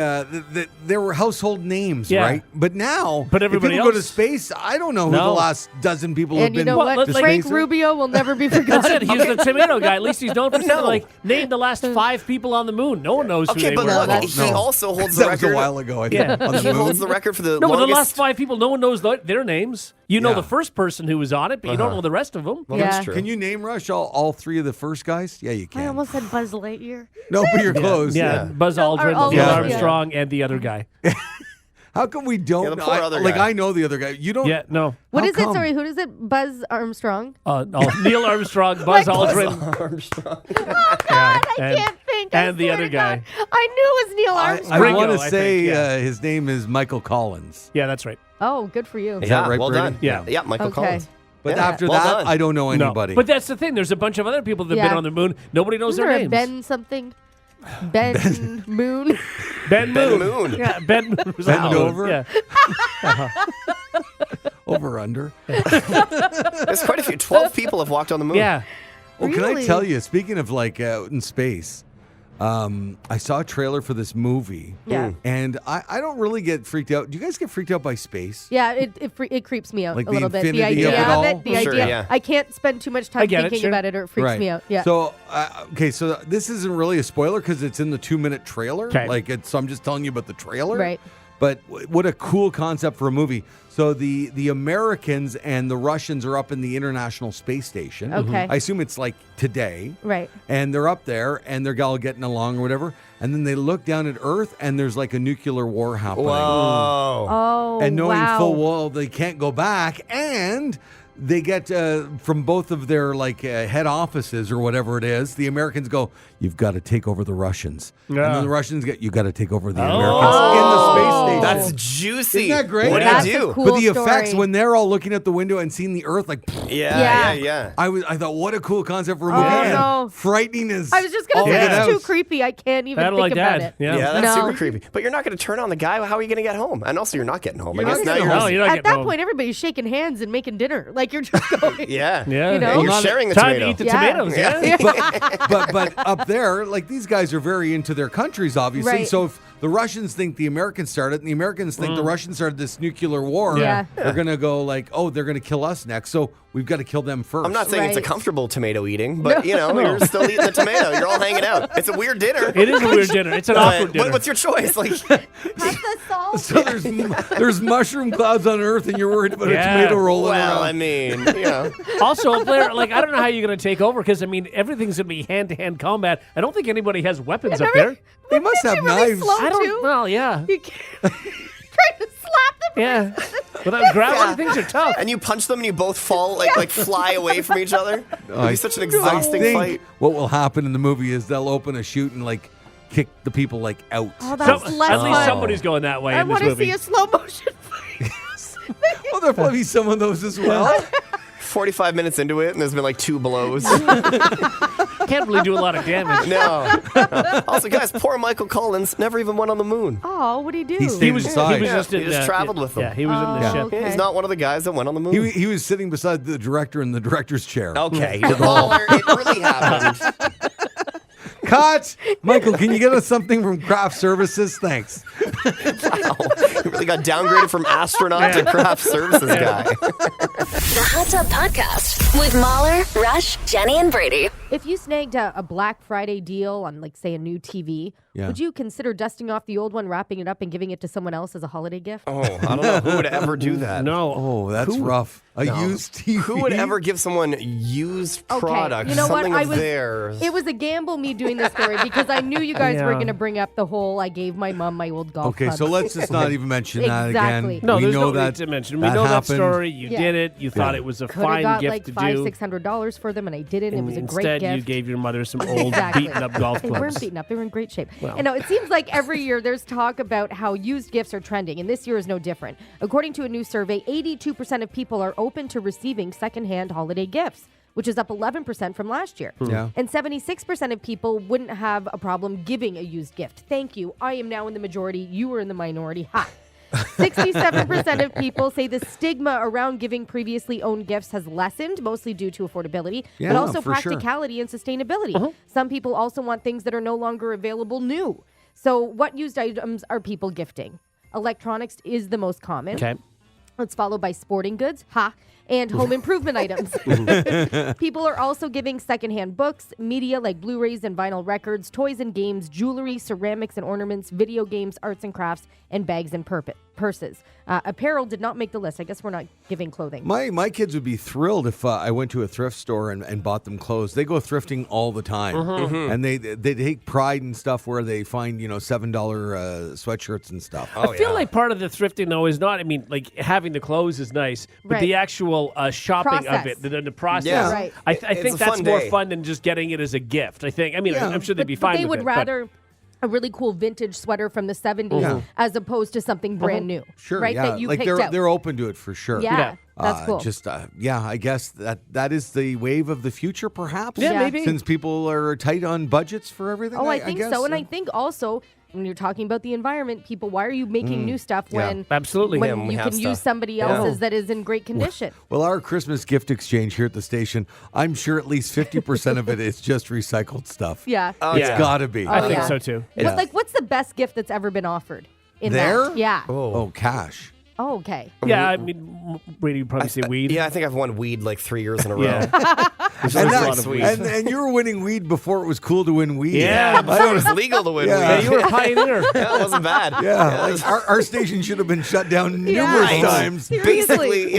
were household names, Yeah. right? But now, But everybody if people go to else- space, I don't know who No. the last dozen people and have you been. know Well, what? like- Frank space. Rubio will never be That's forgotten. it. He's the tomato guy. At least he's known for something No. like name the last 5 people on the moon. No one knows who Okay, they but were. look, that's he No. also holds the That was record. a while ago, I think, Yeah. on the He holds moon. the record for the No, but the longest. last 5 people, no one knows their names. You know Yeah. the first person who was on it, but you don't know the rest of them. Well, Yeah. that's true. Can you name Rush all 3 of the first guys? Yeah, you can. I almost said Buzz Lightyear. No, but you're close. Yeah, Yeah. Buzz No, Aldrin, or Neil Aldrin, Armstrong, and the other guy. How come we don't? Yeah, the poor other like guy. I know the other guy. You don't. Yeah, no. What How is come? it? Sorry, who is it? Buzz Armstrong? Neil Armstrong, Buzz Aldrin, Armstrong. I and- can't think. I and the swear other to God. guy. I knew it was Neil I Armstrong. Ringo, want to I say think, yeah. his name is Michael Collins. Yeah, that's right. Oh, good for you. Is Yeah, that right, well Brady? done. Yeah. Yeah, Michael Okay. Collins. But Yeah, after well that, done. I don't know No. anybody. But that's the thing. There's a bunch of other people that have Yeah. been on the moon. Nobody knows Isn't their there a names. Ben something? Ben Moon. Ben Moon. Moon. Yeah, Ben Moon. was Bend out. over. Yeah. Over under. There's quite a few. 12 people have walked on the moon. Yeah. Well, can I Really? tell you? Speaking of like out in space, I saw a trailer for this movie. Yeah. And I don't really get freaked out. Do you guys get freaked out by space? Yeah, it creeps me out Like a the little bit. The infinity idea of it all? of it, the Sure, idea. yeah. I can't spend too much I time get it, thinking sure. about it, or it freaks me out. Yeah. So, okay, so this isn't really a spoiler because it's in the 2-minute trailer. 'Kay. Like, so I'm just telling you about the trailer. Right. But what a cool concept for a movie. So the Americans and the Russians are up in the International Space Station. Okay. I assume it's like today. Right. And they're up there and they're all getting along or whatever. And then they look down at Earth and there's like a nuclear war happening. Whoa. Oh, And knowing wow. full well they can't go back, and they get from both of their head offices or whatever it is. The Americans go, "You've got to take over the Russians," and then the Russians get, "You got to take over the Americans in the space station." That's juicy. Isn't that great? What That's do you a do? cool But the effects story. when they're all looking at the window and seeing the Earth, Yeah. I thought, what a cool concept for a movie. And no. frightening as I was just going to all say get it's too out. creepy. I can't even Battle think like about that. it. Yeah. Yeah, that's No. super creepy. But you're not going to turn on the guy. How are you going to get home? And also, you're not getting home. You're I not guess now getting you're No, you're not At getting that home. point, everybody's shaking hands and making dinner. Like you're just going. Yeah. Yeah. You know? And you're Well, sharing the Time tomato. to eat the Yeah. tomatoes, yeah? but up there, these guys are very into their countries, obviously. Right. So if the Russians think the Americans started, and the Americans think the Russians started this nuclear war, Yeah. they're gonna go they're gonna kill us next. So we've got to kill them first. I'm not saying it's a Right. comfortable tomato eating, but you're still eating the tomato. You're all hanging out. It's a weird dinner. It is a weird dinner. It's an awkward dinner. What's your choice? Like, Pasta sauce. So there's mushroom clouds on Earth, and you're worried about Yeah. a tomato rolling well, around. I mean, Also, Blair, I don't know how you're going to take over because, everything's going to be hand-to-hand combat. I don't think anybody has weapons up there. They must have really knives. slow? I don't too? Well, yeah. You can't trying to slap them. Yeah. Without gravity, things are tough. and you punch them and you both fall, like fly away from each other. It'd be such an I exhausting think fight. what will happen in the movie is they'll open a chute and kick the people out. Oh, that's Some- less at least fun. somebody's going that way I in this want to movie. see a slow motion fight. Well, there'll probably be some of those as well. 45 minutes into it, and there's been 2 blows. Can't really do a lot of damage. No. Also, guys, poor Michael Collins never even went on the moon. Oh, what did he do? He stayed inside. He was Yeah, just he in, just traveled with them. Yeah, he was in the Oh, ship. okay. Yeah, he's not one of the guys that went on the moon. He was sitting beside the director in the director's chair. Okay, Mahler, it really happened. Cut! Michael, can you get us something from craft services? Thanks. Wow. He really got downgraded from astronaut to craft services guy. The Hot Tub Podcast with Mahler, Rush, Jenny, and Brady. If you snagged a Black Friday deal on, say, a new TV, Yeah. would you consider dusting off the old one, wrapping it up, and giving it to someone else as a holiday gift? Oh, I don't know who would ever do that. No. Oh, that's rough. A used TV. Who would ever give someone used Okay, product, you know what? something I of was- theirs? It was a gamble me doing this story because I knew you guys were Yeah. going to bring up the whole I gave my mom my old golf Okay, clubs. so let's just not even mention that Exactly. again. No, we there's know no that need to mention. We that know that happened. story. You Yeah. did it. You thought Yeah. it was a Could have fine got gift to do. $500-$600 for them, and I didn't. It was a great Instead, gift. you gave your mother some old, Exactly. beaten-up golf They clubs. weren't beaten up. They were in great shape. Well. And now it seems like every year there's talk about how used gifts are trending, and this year is no different. According to a new survey, 82% of people are open to receiving secondhand holiday gifts, which is up 11% from last year. Yeah. And 76% of people wouldn't have a problem giving a used gift. Thank you. I am now in the majority. You were in the minority. Ha. 67% of people say the stigma around giving previously owned gifts has lessened, mostly due to affordability, but Yeah, also for sure. practicality and sustainability. Some people also want things that are no longer available new. So what used items are people gifting? Electronics is the most common. Okay. It's followed by sporting goods, and home improvement items. People are also giving secondhand books, media like Blu-rays and vinyl records, toys and games, jewelry, ceramics and ornaments, video games, arts and crafts, and bags and purses. Apparel did not make the list. I guess we're not giving clothing. My kids would be thrilled if I went to a thrift store and bought them clothes. They go thrifting all the time, and they take pride in stuff where they find $7 sweatshirts and stuff. I feel like part of the thrifting, though, is not, having the clothes is nice, but the Right. actual shopping of Process. it, the process. Yeah. Right. I It's think a that's fun more day. fun than just getting it as a gift. I think. Yeah. I'm sure they'd be But fine they with would it. rather a really cool vintage sweater from the 70s as opposed to something brand new. Sure, Right? yeah. That you like picked out. they're open to it for sure. Yeah. That's cool. I guess that is the wave of the future, perhaps. Yeah, Yeah. maybe. Since people are tight on budgets for everything. I think guess, so. And I think also when you're talking about the environment, people, why are you making new stuff Yeah. when Absolutely. when Yeah, when we you have can stuff. use somebody else's that is in great condition? Well, our Christmas gift exchange here at the station, I'm sure at least 50% of it is just recycled stuff. Yeah. It's got to be. I think yeah. so too. What's the best gift that's ever been offered in There? that? Yeah. Oh, cash. Oh, okay. Yeah, Brady would probably say weed. Yeah, I think I've won weed 3 years in a row. Yeah. Which And, is a that- lot of weed. and you were winning weed before it was cool to win weed. Yeah. Before it was legal to win Yeah. weed. You were a pioneer. Yeah, it wasn't bad. Yeah, like our station should have been shut down numerous Right. times. Basically,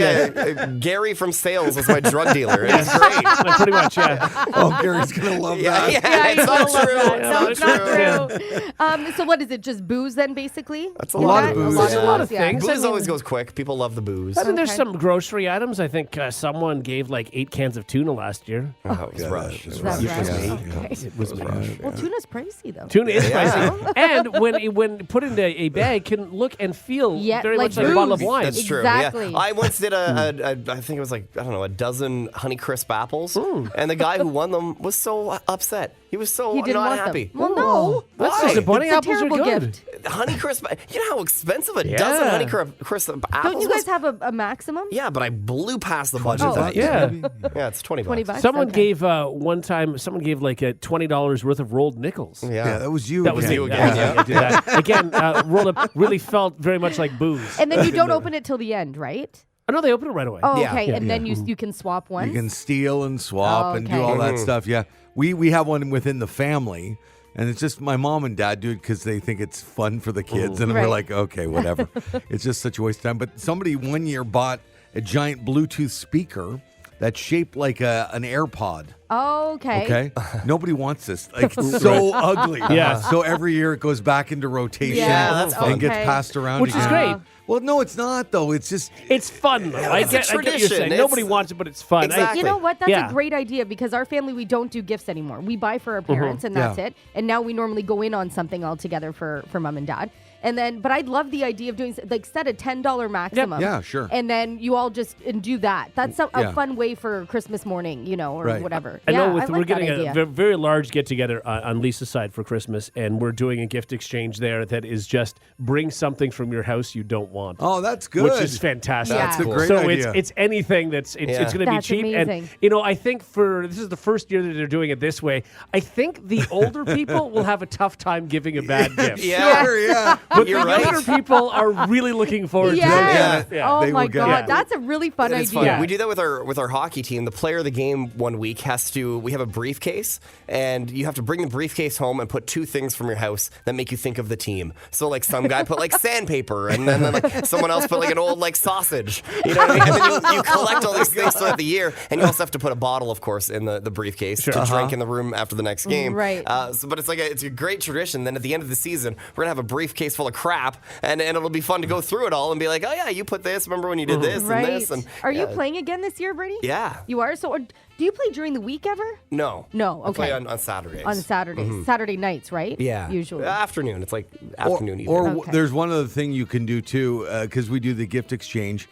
Gary from sales was my drug dealer. It was great. Pretty much, yeah. Oh, Gary's gonna love Yeah, that. yeah, you it's not will love true. that. It's No, not it's not true. true. So what is it? Just booze then, basically? That's a Is lot that- of booze. A lot Yeah. of A lot of booze, yeah. things. Booze always always goes quick. People love the booze. I mean, there's Okay. some grocery items. I think someone gave like 8 cans of tuna last year. Oh, it was Rush. Is that Yeah, right? yeah, Okay. It was me. Well, tuna's pricey though. Tuna is pricey, and when put into a bag, can look and feel Yeah, very like much like a bottle of booze. wine. That's true. Exactly. Yeah. I once did I think it was like, I don't know, a dozen Honeycrisp apples. And the guy who won them was so upset. He was so He didn't not want happy. them. Well, no. That's Why? disappointing. It's a Apples are terrible good. gift. Honeycrisp, you know how expensive a Yeah. dozen Honeycrisp apples Don't you was? guys have a maximum? Yeah, but I blew past the budget Oh, that okay. year. Yeah. Yeah, it's 20 $20. bucks. Someone Okay. gave one time. Someone gave like $20 worth of rolled nickels. Yeah, that was you. That was again. you me. again, Yeah, yeah. I did that. Again, rolled up. Really felt very much like booze. And then you don't open it till the end, right? Oh no, they opened it right away. Oh, Yeah. okay. Yeah, And then you can swap one. You can steal and swap and do Okay. all that stuff. Yeah, we have one within the family, and it's just my mom and dad do it because they think it's fun for the kids, and we're Right. like, okay, whatever. It's just such a waste of time. But somebody one year bought a giant Bluetooth speaker that's shaped like an AirPod. Okay. Okay, nobody wants this. Like it's so ugly. Yeah. So every year it goes back into rotation. Yeah, that's and fun. gets Okay. passed around. Which is again. great. Well, no, it's not though. It's just It's fun though. I it's a get what you're tradition. saying. It's- Nobody wants it, but it's fun. Exactly. You know what? That's Yeah. a great idea because our family, we don't do gifts anymore. We buy for our parents and that's Yeah. it. And now we normally go in on something all together for mom and dad. And then, but I'd love the idea of doing, like, set a $10 maximum. Yeah, sure. And then you all just and do that. That's a Yeah. fun way for Christmas morning, you know, or Right. whatever. I know yeah, I we're like that getting idea. a very large get together on Lisa's side for Christmas, and we're doing a gift exchange there that is just bring something from your house you don't want. oh, that's good. Which is fantastic. That's a great so idea. it's anything it's Yeah. going to be That's cheap. amazing. And I think this is the first year that they're doing it this way. I think the older people will have a tough time giving a bad gift. Yeah. Sure, yeah. But You're the right. younger people are really looking forward to Yes. it. Yeah. Oh They my will get God. it. That's a really fun It is idea. fun. We do that with our hockey team. The player of the game one week we have a briefcase, and you have to bring the briefcase home and put 2 things from your house that make you think of the team. So like some guy put like sandpaper, and then like someone else put like an old like sausage. You know what I mean? And then you collect all these things throughout the year, and you also have to put a bottle, of course, in the briefcase to drink in the room after the next game. Right. But it's like it's a great tradition. Then at the end of the season, we're gonna have a briefcase full of crap, and it'll be fun to go through it all and be like, oh yeah, you put this. Remember when you did this Right. and this? And Are you playing again this year, Brady? Yeah. You are? So, do you play during the week ever? No. No, I play okay. on Saturdays. On Saturdays. Saturday nights, right? Yeah. Usually. Afternoon. It's like afternoon evening. Or Okay. there's one other thing you can do too, because we do the gift exchange.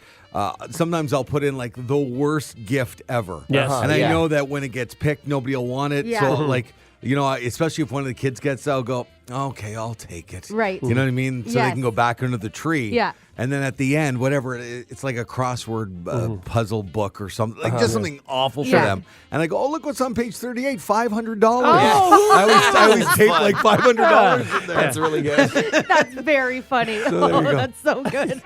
Sometimes I'll put in like the worst gift ever. Yes. And I Yeah. know that when it gets picked, nobody will want it. Yeah. So like, especially if one of the kids gets it, I'll go, okay, I'll take it. Right. You know what I mean? So they Yes. can go back under the tree. Yeah. And then at the end, whatever, it's like a crossword puzzle book or something, like just something awful for Yeah. them. And I go, oh, look what's on page 38, $500. I always tape like $500 in there. That's really good. That's very funny. there you Oh, go. that's so good.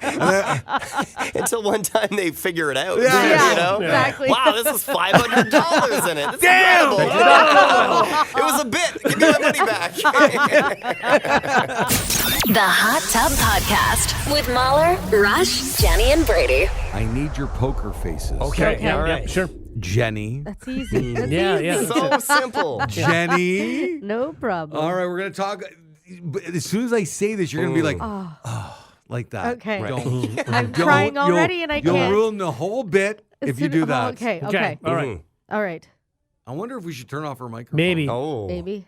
Until one time they figure it out. Yeah. You know? Exactly. Wow, this is $500 in it. This is incredible. It was a bit. Give me my money back. The Hot Tub Podcast with Mahler, Rush, Jenny, and Brady. I need your poker faces. Okay. Yeah, all yeah, right. sure. Jenny. That's easy. That's Yeah, easy. yeah. So simple. Jenny. No problem. All right, we're going to talk. But as soon as I say this, you're going to be like, oh, like that. Okay. Don't, I'm don't- trying already and I You'll can't. ruin the whole bit if you do that. Okay. Okay. All right. All right. I wonder if we should turn off her microphone. Maybe. Oh. Maybe.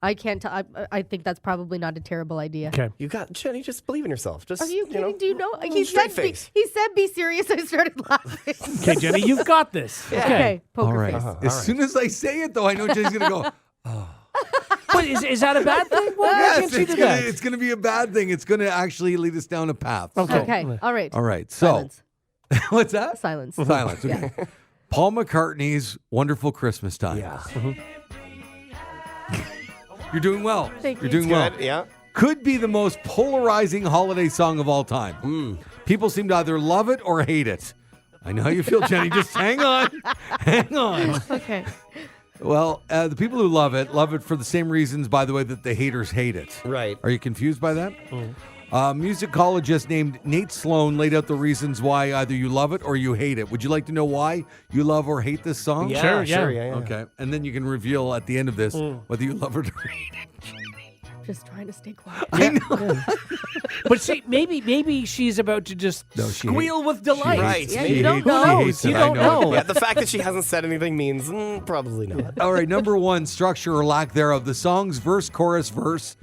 I can't tell. I think that's probably not a terrible idea. Okay. You got Jenny, just believe in yourself. Just Are you kidding? know, Do you know? He straight said, face. he said, be serious. I started laughing. Okay, Jenny, you've got this. Okay. Poker All right. face. As soon as I say it, though, I know Jenny's going to go, But is that a bad thing? Why yes, can't she it's do gonna, that? it's going to be a bad thing. It's going to actually lead us down a path. Okay. Okay. All right. All right. So, Silence. what's that? Silence. Silence. Okay. Paul McCartney's Wonderful Christmas Time. Yeah. You're doing well. Thank You're you. doing well. Good. Yeah. Could be the most polarizing holiday song of all time. People seem to either love it or hate it. I know how you feel, Jenny. Just hang on. Hang on. Okay. Well, the people who love it for the same reasons, by the way, that the haters hate it. Right. Are you confused by that? Musicologist named Nate Sloan laid out the reasons why either you love it or you hate it. Would you like to know why you love or hate this song? Yeah, Sure, yeah. Yeah. Okay. And then you can reveal at the end of this whether you love it or hate it. Just trying to stay quiet. I know. But see, maybe she's about to just No, she squeal with delight. Right. Yeah, maybe. you don't She know. hates it, You I don't know. Yeah, the fact that she hasn't said anything means probably not. All right, number one, structure or lack thereof. The song's verse, chorus, verse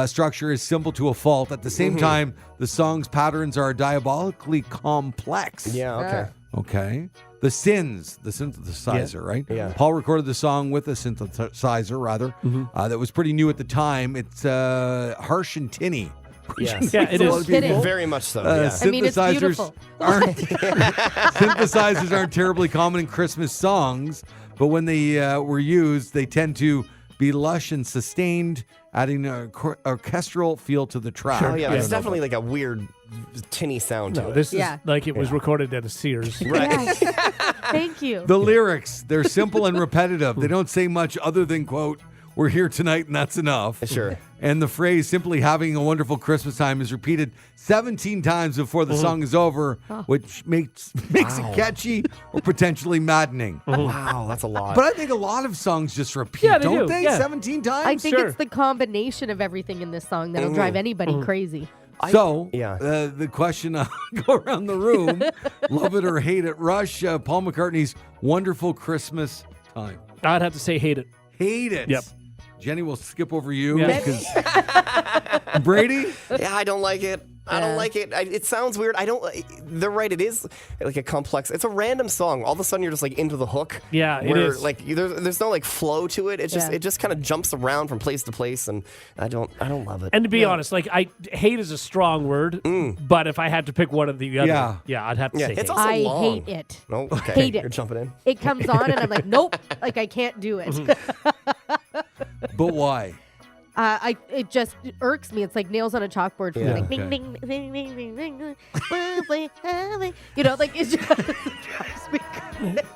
structure is simple to a fault. At the same time, the song's patterns are diabolically complex. Yeah, okay. Okay. The synthesizer, right? Yeah. Paul recorded the song with a synthesizer, rather, that was pretty new at the time. It's harsh and tinny. Yes. Yeah, it A lot is. of people- Very much so. Yeah. I mean, it's synthesizers beautiful. synthesizers aren't terribly common in Christmas songs, but when they were used, they tend to be lush and sustained, adding an orchestral feel to the track. Oh, yeah, I there's don't know definitely like a weird tinny sound to No, it. this Yeah. is like it was recorded at a Sears. Right. Thank you. The lyrics, they're simple and repetitive. They don't say much other than, quote, "We're here tonight and that's enough." Sure. And the phrase simply having a wonderful Christmas time is repeated 17 times before the song is over, which makes it catchy or potentially maddening. Wow, that's a lot. But I think a lot of songs just repeat, Yeah, they don't do, they? yeah. 17 times? I think Sure. it's the combination of everything in this song that'll drive anybody crazy. So, yeah. the question, go around the room, love it or hate it. Rush, Paul McCartney's Wonderful Christmas Time. I'd have to say hate it. Hate it. Yep. Jenny will skip over you. Yeah. 'Cause- Brady? Yeah, I don't like it. I don't like it. It sounds weird. They're right. It is like a complex. It's a random song. All of a sudden, you're just like into the hook. Yeah, it where, is. Like there's no like flow to it. It Yeah. just kind of jumps around from place to place, and I don't love it. And to be honest, like hate is a strong word, but if I had to pick one of the other, Yeah. I'd have to Yeah, say it's hate. also I long. hate it. No, okay. Hate it. You're jumping in. It comes on and I'm like, nope, like I can't do it. But why? It just irks me. It's like nails on a chalkboard for me. Yeah. Like Okay. ding ding ding ding ding ding. ding. You know, like it just drives me crazy.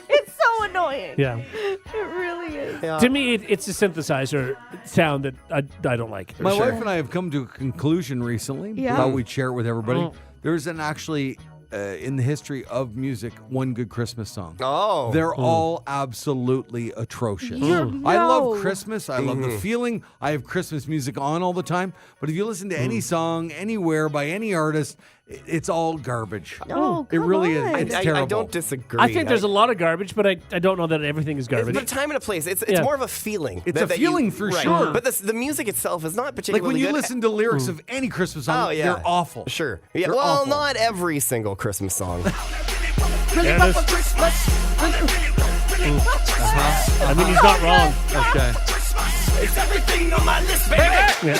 It's so annoying. Yeah. It really is. Yeah. To me, it's a synthesizer sound that I don't like. My wife and I have come to a conclusion recently. Yeah. Thought we'd share it with everybody. Mm. There's an actually, in the history of music, one good Christmas song. Oh. They're all absolutely atrocious. You're- I love no. Christmas. I love the feeling. I have Christmas music on all the time. But if you listen to Mm. any song, anywhere, by any artist, it's all garbage. Oh, It come really on. is. It's I terrible. don't disagree. I think there's a lot of garbage, but I don't know that everything is garbage. But a time and a place. It's Yeah. more of a feeling. It's a feeling for sure. But the music itself is not particularly Like when you good. listen to lyrics of any Christmas song, Oh, yeah. they're awful. Sure. Yeah. They're Well, awful. not every single Christmas song. Yeah, I mean, he's not wrong. Okay. Yeah.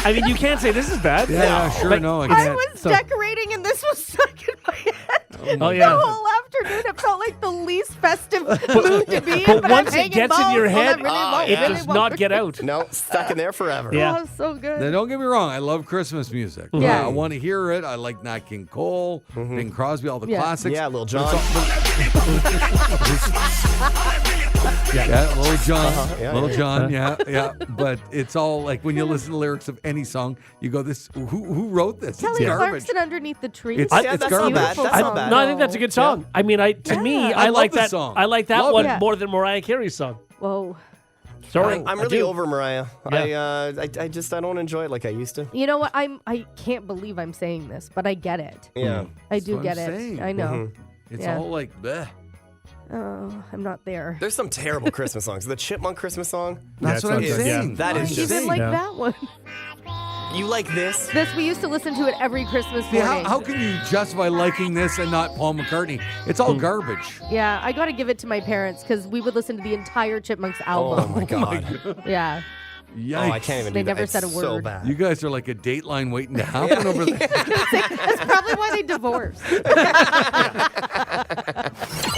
I mean, you can't say this is bad. Yeah, sure. But No, I it's- I can't. was So- decorating and this was stuck in my head. Oh, yeah. The whole afternoon, it felt like the least festive mood to be in. But once I'm it hanging gets in your balls. Well, head, that really won't, it really does won't. not get out. No, stuck in there forever. Yeah. Oh, so good. Now, don't get me wrong. I love Christmas music. Yeah. I want to hear it. I like Nat King Cole, Bing Crosby, all the Yeah. classics. Yeah, Lil Jon. Yeah, Lil Jon. Yeah, Lil yeah. Jon, yeah. But it's all like when you listen to lyrics of any song, you go, "This who wrote this? Kelly It's garbage." Clarkson underneath the trees. It's- Yeah, it's that's not garbage. bad. That's not bad. No, I think that's a good song. I mean, to me, I I love like the that song. I like that Love one it. more than Mariah Carey's song. Whoa. Sorry, I'm I really do. over Mariah. Yeah. I don't enjoy it like I used to. You know what? I can't believe I'm saying this, but I get it. Yeah. I do what get I'm it. saying. I know. It's Yeah. all like, bleh. Oh, I'm not there. There's some terrible Christmas songs. The Chipmunk Christmas song. That's it's what I'm not good. saying. Yeah. That I is even just. like Yeah. that one. You like this? This we used to listen to it every Christmas See, morning. how can you justify liking this and not Paul McCartney? It's all garbage. Yeah, I got to give it to my parents because we would listen to the entire Chipmunks Oh album. my god. Yeah. Yikes. Oh, I can't even. They do that. never It's said a So word. bad. You guys are like a Dateline waiting to happen over there. That's probably why they divorced.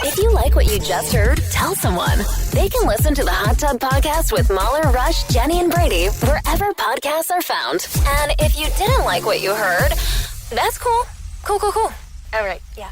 If you like what you just heard, tell someone. They can listen to the Hot Tub Podcast with Mahler, Rush, Jenny, and Brady wherever podcasts are found. And if you didn't like what you heard, that's cool. Cool. All right, yeah.